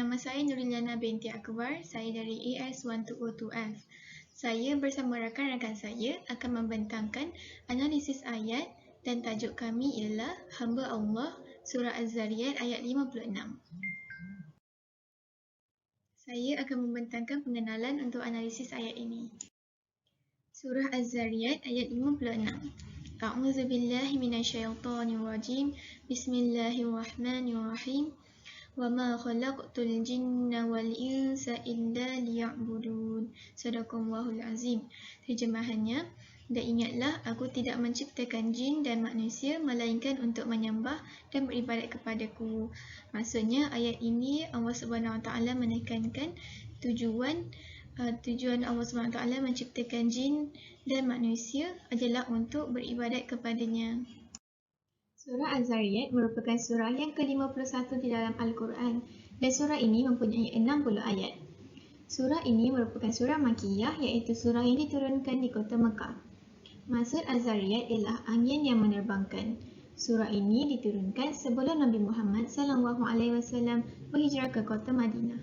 Nama saya Nuriliana binti Akbar. Saya dari AS102F. Saya bersama rakan-rakan saya akan membentangkan analisis ayat dan tajuk kami ialah Hamba Allah, Surah Az-Zariyat ayat 56. Saya akan membentangkan pengenalan untuk analisis ayat ini. Surah Az-Zariyat ayat 56. A'udzubillahi minasyaitonirrajim. Bismillahirrahmanirrahim. وَمَا خَلَقْتُ الْجِنَّ وَالْإِنسَ إِلَّا لِيَعْبُدُونَ. Sadaqallahul Azim. Terjemahannya, dan ingatlah aku tidak menciptakan jin dan manusia melainkan untuk menyembah dan beribadat kepadaku. Maksudnya ayat ini Allah Subhanahu Wa Taala menekankan tujuan Allah Subhanahu Wa Taala menciptakan jin dan manusia adalah untuk beribadat kepadanya. Surah Az-Zariyat merupakan surah yang ke-51 di dalam Al-Quran dan surah ini mempunyai 60 ayat. Surah ini merupakan surah Makkiyah iaitu surah yang diturunkan di kota Mekah. Maksud Az-Zariyat ialah angin yang menerbangkan. Surah ini diturunkan sebelum Nabi Muhammad SAW berhijrah ke kota Madinah.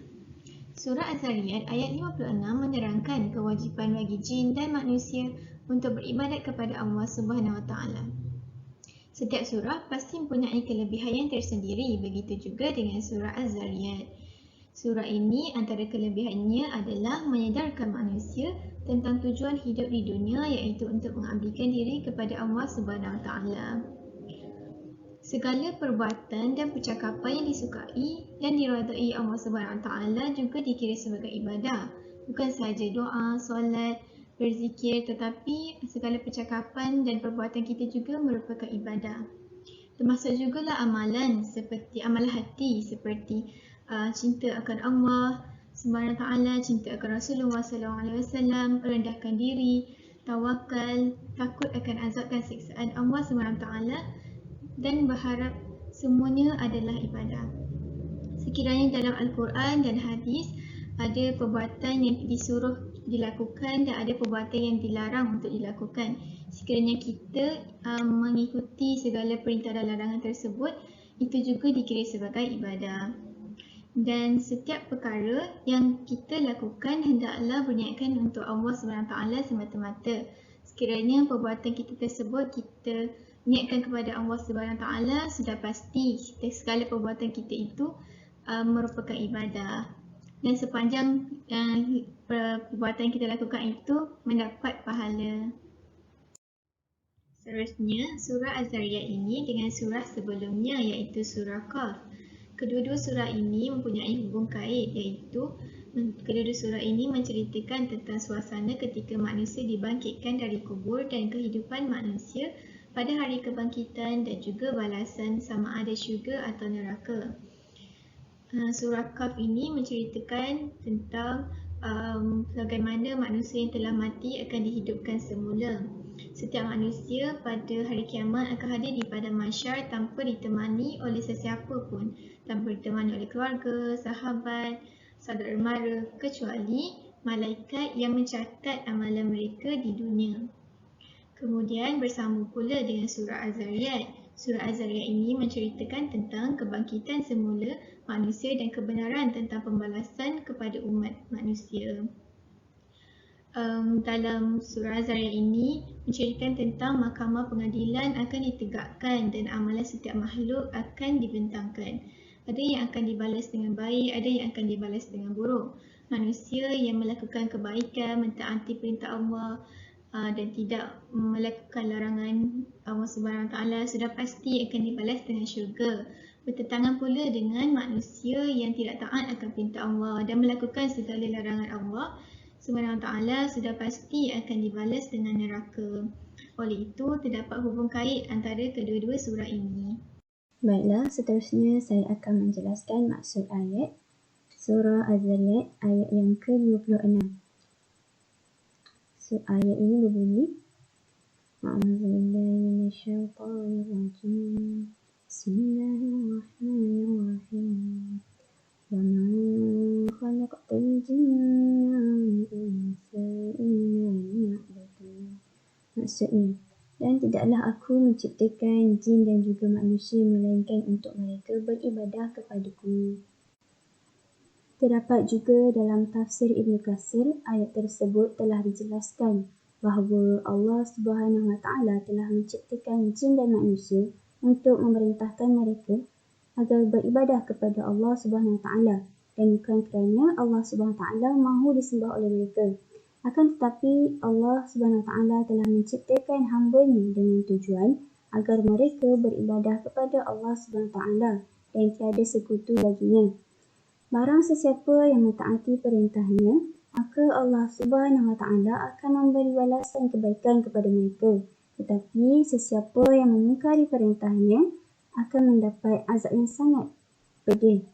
Surah Az-Zariyat ayat 56 menerangkan kewajipan bagi jin dan manusia untuk beribadat kepada Allah Subhanahu Wa Taala. Setiap surah pasti mempunyai kelebihan yang tersendiri, begitu juga dengan surah Az-Zariyat. Surah ini antara kelebihannya adalah menyedarkan manusia tentang tujuan hidup di dunia iaitu untuk mengabdikan diri kepada Allah Subhanahu Wa Taala. Segala perbuatan dan percakapan yang disukai dan diredai Allah Subhanahu Wa Taala juga dikira sebagai ibadah. Bukan sahaja doa, solat, berzikir, tetapi segala percakapan dan perbuatan kita juga merupakan ibadah. Termasuk jugalah amalan seperti amalan hati seperti cinta akan Allah Subhanahu Wa Taala, cinta akan Rasulullah SAW, merendahkan diri, tawakal, takut akan azab dan siksaan Allah Subhanahu Wa Taala dan berharap semuanya adalah ibadah. Sekiranya dalam Al-Quran dan hadis ada perbuatan yang disuruh dilakukan dan ada perbuatan yang dilarang untuk dilakukan. Sekiranya kita mengikuti segala perintah dan larangan tersebut, itu juga dikira sebagai ibadah. Dan setiap perkara yang kita lakukan hendaklah berniatkan untuk Allah SWT semata-mata. Sekiranya perbuatan kita tersebut kita niatkan kepada Allah SWT, sudah pasti segala perbuatan kita itu merupakan ibadah. Dan sepanjang perbuatan yang kita lakukan itu mendapat pahala. Seterusnya, surah Az-Zariyat ini dengan surah sebelumnya iaitu surah Qaf. Kedua-dua surah ini mempunyai hubung kait iaitu kedua-dua surah ini menceritakan tentang suasana ketika manusia dibangkitkan dari kubur dan kehidupan manusia pada hari kebangkitan dan juga balasan sama ada syurga atau neraka. Surah Qaf ini menceritakan tentang bagaimana manusia yang telah mati akan dihidupkan semula. Setiap manusia pada hari kiamat akan hadir di padang mahsyar tanpa ditemani oleh sesiapa pun, tanpa ditemani oleh keluarga, sahabat, saudara mara, kecuali malaikat yang mencatat amalan mereka di dunia. Kemudian bersambung pula dengan surah Az-Zariyat. Surah Az-Zariyat ini menceritakan tentang kebangkitan semula manusia dan kebenaran tentang pembalasan kepada umat manusia. Dalam surah Az-Zariyat ini menceritakan tentang mahkamah pengadilan akan ditegakkan dan amalan setiap makhluk akan dibentangkan. Ada yang akan dibalas dengan baik, ada yang akan dibalas dengan buruk. Manusia yang melakukan kebaikan, mentaati perintah Allah dan tidak melakukan larangan Allah Subhanahu Wa Taala sudah pasti akan dibalas dengan syurga. Bertentangan pula dengan manusia yang tidak taat akan perintah Allah dan melakukan segala larangan Allah Subhanahu Wa Taala sudah pasti akan dibalas dengan neraka. Oleh itu, terdapat hubung kait antara kedua-dua surah ini. Baiklah, seterusnya saya akan menjelaskan maksud ayat surah Az-Zariyat ayat yang ke-26. Ayat ini berbunyi, A'udzubillahi minasyaitonirrajim. Bismillahirrahmanirrahim. Wa ma khalaqtul jinna wal insa illa liya'budun. Maksudnya, dan tidaklah aku menciptakan jin dan juga manusia melainkan untuk mereka beribadah kepadaku. Terdapat juga dalam tafsir Ibn Katsir, ayat tersebut telah dijelaskan bahawa Allah Subhanahu Wa Taala telah menciptakan jin dan manusia untuk memerintahkan mereka agar beribadah kepada Allah Subhanahu Wa Taala dan bukan kerana Allah Subhanahu Wa Taala mahu disembah oleh mereka. Akan tetapi Allah Subhanahu Wa Taala telah menciptakan hamba-Nya dengan tujuan agar mereka beribadah kepada Allah Subhanahu Wa Taala dan tiada sekutu baginya. Barang sesiapa yang mentaati perintahnya, maka Allah Subhanahu Wa Taala akan memberi balasan kebaikan kepada mereka. Tetapi sesiapa yang mengingkari perintahnya akan mendapat azab yang sangat pedih.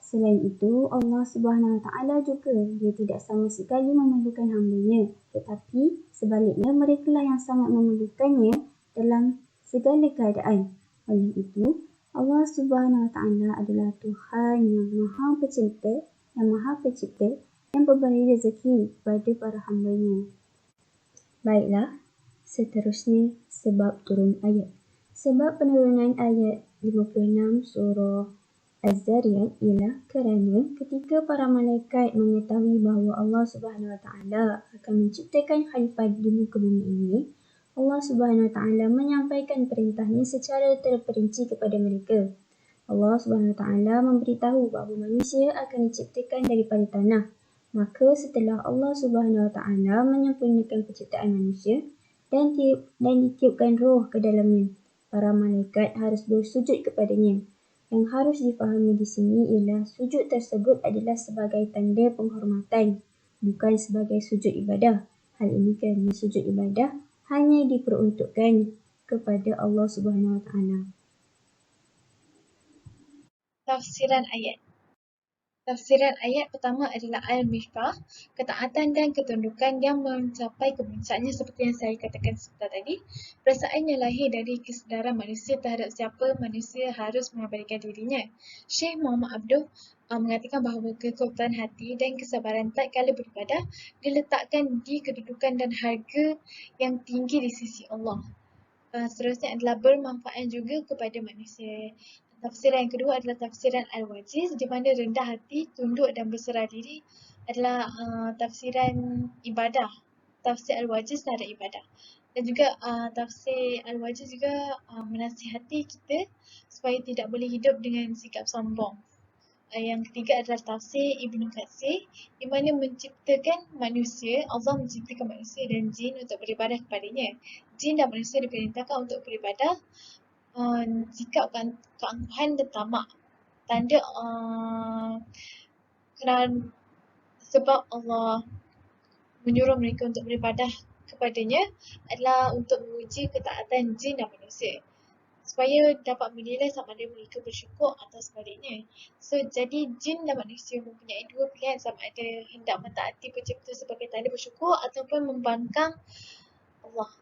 Selain itu, Allah Subhanahu Wa Taala juga dia tidak sama sekali memerlukan hamba-Nya, tetapi sebaliknya merekalah yang sangat memerlukannya dalam segala keadaan. Oleh itu, Allah Subhanahu Wa Taala adalah Tuhan yang Maha Pencipta, yang Maha Pencipta yang memberi rezeki kepada para hamba-Nya. Baiklah, seterusnya sebab turun ayat. Sebab penurunan ayat 56 surah Az-Zariyat ialah kerana ketika para malaikat mengetahui bahawa Allah Subhanahu Wa Taala akan menciptakan khalifah di muka bumi ini, Allah Subhanahu Wa Taala menyampaikan perintahnya secara terperinci kepada mereka. Allah Subhanahu Wa Taala memberitahu bahawa manusia akan diciptakan daripada tanah. Maka setelah Allah Subhanahu Wa Taala menyempurnakan penciptaan manusia dan ditiupkan roh ke dalamnya, para malaikat harus bersujud kepadanya. Yang harus difahami di sini ialah sujud tersebut adalah sebagai tanda penghormatan, bukan sebagai sujud ibadah. Hal ini kerana sujud ibadah hanya diperuntukkan kepada Allah Subhanahu Wa Taala. Tafsiran ayat. Tafsiran ayat pertama adalah Al-Mishbah, ketaatan dan ketundukan yang mencapai kepuncaknya seperti yang saya katakan sebentar tadi. Perasaannya lahir dari kesedaran manusia terhadap siapa manusia harus mengabadikan dirinya. Syekh Muhammad Abduh mengatakan bahawa kekuatan hati dan kesabaran tatkala beribadah diletakkan di kedudukan dan harga yang tinggi di sisi Allah. Seterusnya adalah bermanfaat juga kepada manusia. Tafsiran yang kedua adalah tafsiran Al-Wajiz, di mana rendah hati, tunduk dan berserah diri adalah tafsiran ibadah. Tafsir Al-Wajiz terhadap ibadah. Dan juga tafsir Al-Wajiz juga menasihati kita supaya tidak boleh hidup dengan sikap sombong. Yang ketiga adalah tafsir Ibn Katsir, di mana menciptakan manusia, Allah menciptakan manusia dan jin untuk beribadah kepadanya. Jin dan manusia diperintahkan untuk beribadah. Sikap keangkuhan dan tamak, tanda kerana sebab Allah menyuruh mereka untuk beribadah kepadanya adalah untuk menguji ketaatan jin dan manusia supaya dapat menilai sama ada mereka bersyukur atau sebaliknya. So, jadi jin dan manusia mempunyai dua pilihan, sama ada hendak mentaati pencipta sebagai tanda bersyukur ataupun membangkang Allah.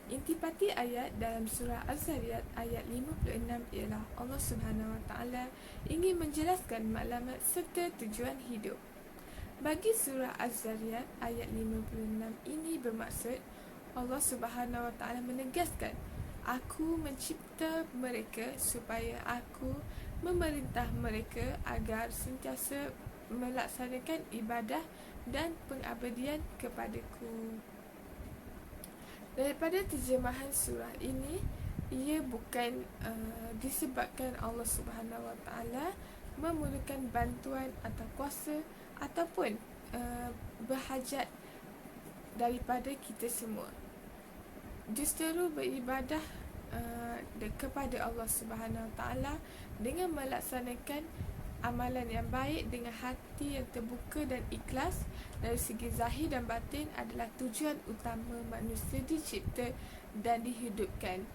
Intipati ayat dalam surah Az-Zariyat ayat 56 ialah Allah Subhanahu Wa Taala ingin menjelaskan maklumat serta tujuan hidup. Bagi surah Az-Zariyat ayat 56 ini bermaksud Allah Subhanahu Wa Taala menegaskan, aku mencipta mereka supaya aku memerintah mereka agar sentiasa melaksanakan ibadah dan pengabdian kepadaku. Daripada terjemahan surah ini, ia bukan disebabkan Allah Subhanahu Wa Taala memerlukan bantuan atau kuasa ataupun berhajat daripada kita semua. Justeru beribadah kepada Allah Subhanahu Wa Taala dengan melaksanakan amalan yang baik dengan hati yang terbuka dan ikhlas dari segi zahir dan batin adalah tujuan utama manusia dicipta dan dihidupkan.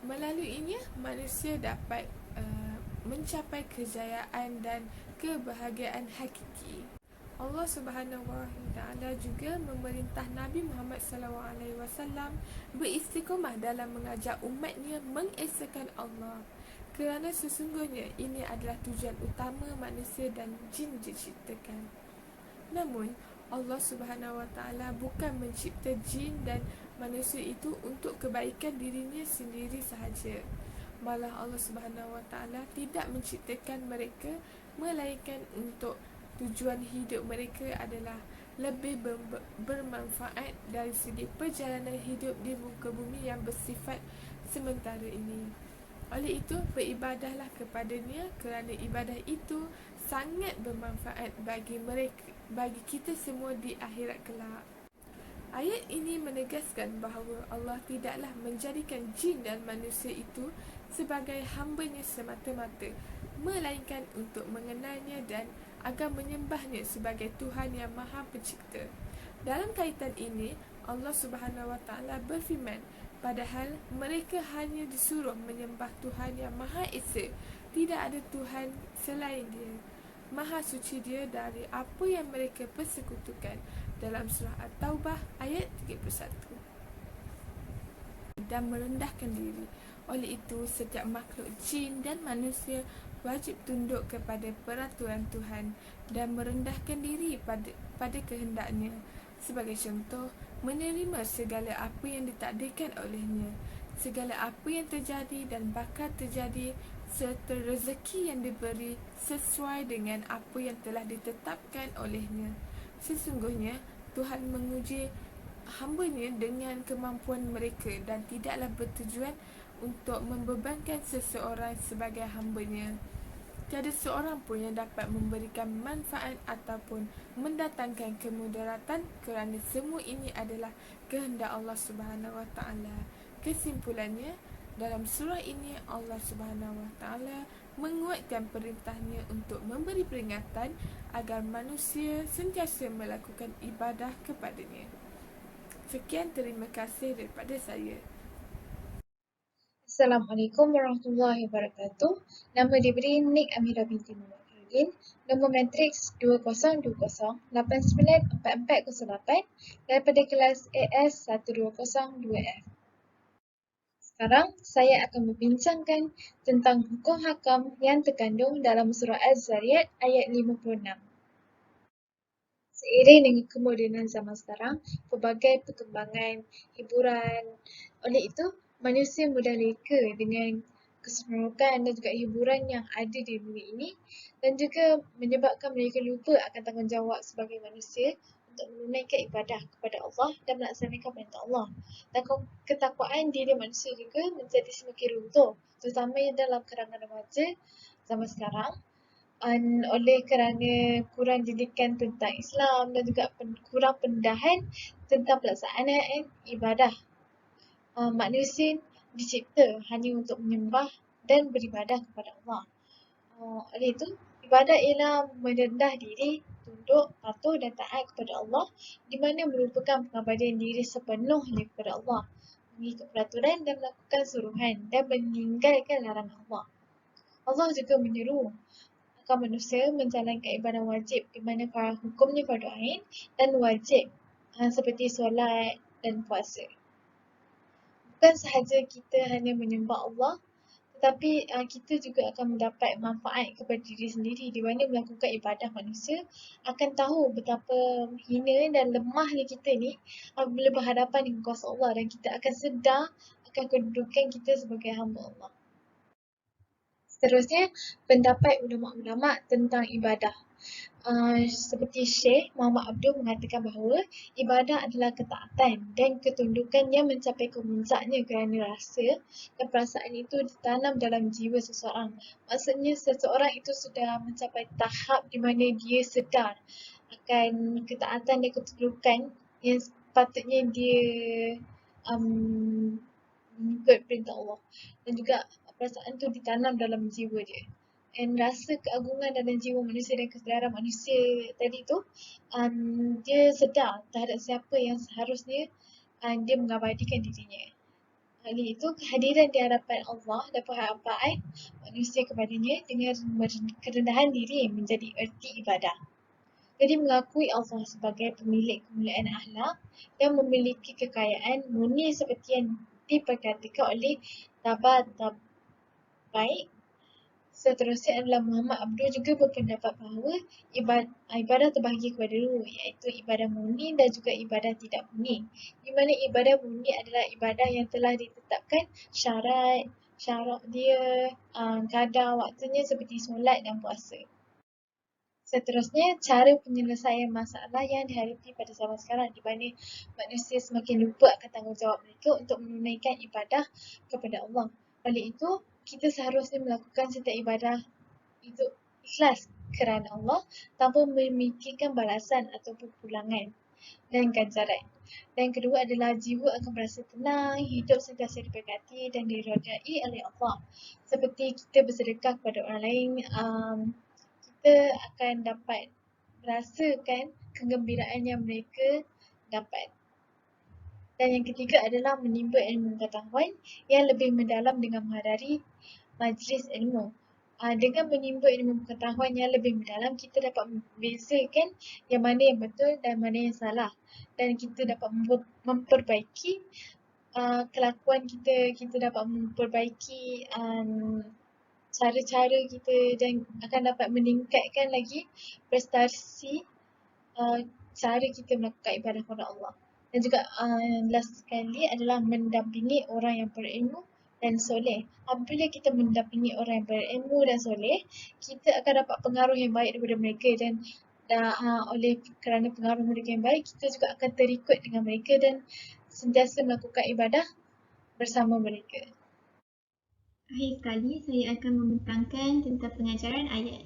Melaluinya, manusia dapat mencapai kejayaan dan kebahagiaan hakiki. Allah Subhanahu Wa Taala juga memerintah Nabi Muhammad SAW beristiqamah dalam mengajak umatnya mengesahkan Allah, kerana sesungguhnya ini adalah tujuan utama manusia dan jin diciptakan. Namun, Allah Subhanahu Wa Taala bukan mencipta jin dan manusia itu untuk kebaikan dirinya sendiri sahaja. Malah Allah Subhanahu Wa Taala tidak menciptakan mereka melainkan untuk tujuan hidup mereka adalah lebih bermanfaat dari segi perjalanan hidup di muka bumi yang bersifat sementara ini. Oleh itu, beribadahlah kepadanya kerana ibadah itu sangat bermanfaat bagi mereka, bagi kita semua di akhirat kelak. Ayat ini menegaskan bahawa Allah tidaklah menjadikan jin dan manusia itu sebagai hamba-Nya semata-mata, melainkan untuk mengenalnya dan agar menyembahnya sebagai Tuhan yang Maha Pencipta. Dalam kaitan ini, Allah Subhanahu Wa Taala berfirman, padahal mereka hanya disuruh menyembah Tuhan yang Maha Esa, tidak ada Tuhan selain Dia. Maha suci Dia dari apa yang mereka persekutukan. Dalam surah At-Taubah ayat 31. Dan merendahkan diri. Oleh itu, setiap makhluk jin dan manusia wajib tunduk kepada peraturan Tuhan dan merendahkan diri pada kehendaknya. Sebagai contoh, menerima segala apa yang ditakdirkan olehnya, segala apa yang terjadi dan bakal terjadi, serta rezeki yang diberi sesuai dengan apa yang telah ditetapkan olehnya. Sesungguhnya Tuhan menguji hamba-Nya dengan kemampuan mereka dan tidaklah bertujuan untuk membebankan seseorang sebagai hamba-Nya. Tiada seorang pun yang dapat memberikan manfaat ataupun mendatangkan kemudaratan kerana semua ini adalah kehendak Allah Subhanahu Wa Taala. Kesimpulannya, dalam surah ini Allah Subhanahu Wa Taala menguatkan perintahnya untuk memberi peringatan agar manusia sentiasa melakukan ibadah kepadanya. Sekian, terima kasih daripada saya. Assalamualaikum warahmatullahi wabarakatuh. Nama diberi Nik Amira binti Muhammad Fardin. Nombor matriks 2020894408 daripada kelas AS 120-2F. Sekarang saya akan membincangkan tentang hukum hakam yang terkandung dalam surah Az-Zariyat ayat 56. Seiring dengan kemodenan zaman sekarang, pelbagai perkembangan hiburan, oleh itu manusia mudah reka dengan keseronokan dan juga hiburan yang ada di bumi ini dan juga menyebabkan mereka lupa akan tanggungjawab sebagai manusia untuk menunaikan ibadah kepada Allah dan melaksanakan perintah Allah. Dan ketakwaan diri manusia juga menjadi semakin runtuh, terutama dalam kalangan remaja zaman sekarang. Oleh kerana kurang didikan tentang Islam dan juga kurang pendedahan tentang pelaksanaan ibadah. Manusia dicipta hanya untuk menyembah dan beribadah kepada Allah. Oleh itu, ibadah ialah merendah diri, tunduk, patuh dan taat kepada Allah, di mana merupakan pengabdian diri sepenuhnya kepada Allah, mengikut peraturan dan melakukan suruhan dan meninggalkan larangan Allah. Allah juga menyeru agar manusia menjalankan ibadah wajib di mana hukumnya fardu ain dan wajib seperti solat dan puasa. Bukan sahaja kita hanya menyembah Allah, tetapi kita juga akan mendapat manfaat kepada diri sendiri di mana melakukan ibadah manusia akan tahu betapa hina dan lemahnya kita ni apabila berhadapan dengan kuasa Allah dan kita akan sedar akan kedudukan kita sebagai hamba Allah. Seterusnya, pendapat ulama-ulama tentang ibadah. Seperti Syekh Muhammad Abdul mengatakan bahawa ibadah adalah ketaatan dan ketundukan yang mencapai kemuncaknya kerana rasa dan perasaan itu ditanam dalam jiwa seseorang. Maksudnya seseorang itu sudah mencapai tahap di mana dia sedar akan ketaatan dan ketundukan yang sepatutnya dia mengikut perintah Allah dan juga perasaan tu ditanam dalam jiwa dia. Dan rasa keagungan dalam jiwa manusia dan kesedaran manusia tadi tu, dia sedar terhadap siapa yang seharusnya dia mengabadikan dirinya. Oleh itu, kehadiran di hadapan Allah dan penghambaan manusia kepadanya dengan kerendahan diri menjadi erti ibadah. Jadi mengakui Allah sebagai pemilik kemuliaan akhlak dan memiliki kekayaan murni seperti yang diperkatakan oleh Taba'i Seterusnya adalah Muhammad Abdul juga berpendapat bahawa ibadah terbahagi kepada dua, iaitu ibadah murni dan juga ibadah tidak murni. Di mana ibadah murni adalah ibadah yang telah ditetapkan syarat dia, kadar waktunya seperti solat dan puasa. Seterusnya, cara penyelesaian masalah yang dihadapi pada zaman sekarang di mana manusia semakin lupa akan tanggungjawab mereka untuk menunaikan ibadah kepada Allah. Oleh itu, kita seharusnya melakukan setiap ibadah itu ikhlas kerana Allah tanpa memikirkan balasan ataupun pulangan dan ganjaran. Dan kedua adalah jiwa akan berasa tenang, hidup sentiasa diberkati dan diridai oleh Allah. Seperti kita bersedekah kepada orang lain, kita akan dapat merasakan kegembiraan yang mereka dapat. Dan yang ketiga adalah menimba ilmu pengetahuan yang lebih mendalam dengan menghadiri majlis ilmu. Dengan menimba ilmu pengetahuan yang lebih mendalam, kita dapat membezakan yang mana yang betul dan mana yang salah. Dan kita dapat memperbaiki kelakuan kita, kita dapat memperbaiki cara-cara kita dan akan dapat meningkatkan lagi prestasi cara kita melakukan ibadah kepada Allah. Dan juga last sekali adalah mendampingi orang yang berilmu dan soleh. Apabila kita mendampingi orang yang berilmu dan soleh, kita akan dapat pengaruh yang baik daripada mereka dan oleh kerana pengaruh mereka yang baik, kita juga akan terikut dengan mereka dan sentiasa melakukan ibadah bersama mereka. Akhir sekali, saya akan membentangkan tentang pengajaran ayat.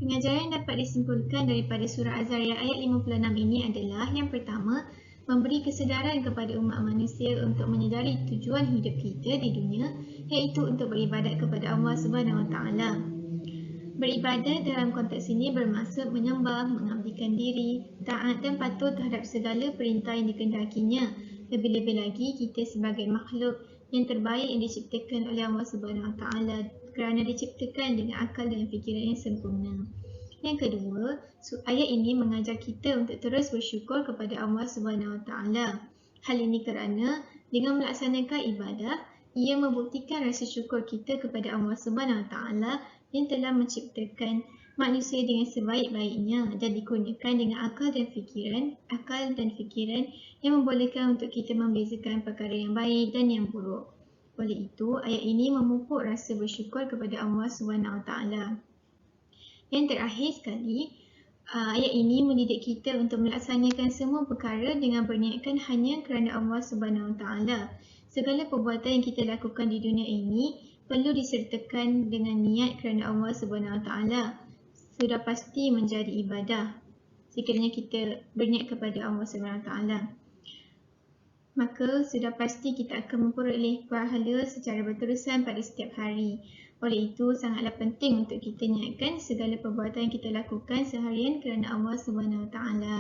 Pengajaran yang dapat disimpulkan daripada surah Az-Zariyat ayat 56 ini adalah yang pertama, memberi kesedaran kepada umat manusia untuk menyedari tujuan hidup kita di dunia, iaitu untuk beribadat kepada Allah Subhanahu Wa Taala. Beribadat dalam konteks ini bermaksud menyembah, mengabdikan diri, taat dan patuh terhadap segala perintah yang dikehendakinya. Lebih-lebih lagi, kita sebagai makhluk yang terbaik yang diciptakan oleh Allah Subhanahu Wa Taala kerana diciptakan dengan akal dan fikiran yang sempurna. Yang kedua, ayat ini mengajar kita untuk terus bersyukur kepada Allah Subhanahu Wa Taala. Hal ini kerana dengan melaksanakan ibadah, ia membuktikan rasa syukur kita kepada Allah Subhanahu Wa Taala yang telah menciptakan manusia dengan sebaik-baiknya dan dikurniakan dengan akal dan fikiran yang membolehkan untuk kita membezakan perkara yang baik dan yang buruk. Oleh itu, ayat ini memupuk rasa bersyukur kepada Allah Subhanahu Wa Taala. Yang terakhir sekali, ayat ini mendidik kita untuk melaksanakan semua perkara dengan berniatkan hanya kerana Allah Subhanahu Wa Taala. Segala perbuatan yang kita lakukan di dunia ini perlu disertakan dengan niat kerana Allah Subhanahu Wa Taala. Sudah pasti menjadi ibadah sekiranya kita berniat kepada Allah Subhanahu Wa Taala. Maka sudah pasti kita akan memperoleh pahala secara berterusan pada setiap hari. Oleh itu, sangatlah penting untuk kita niatkan segala perbuatan yang kita lakukan seharian kerana Allah Subhanahu Wa Taala.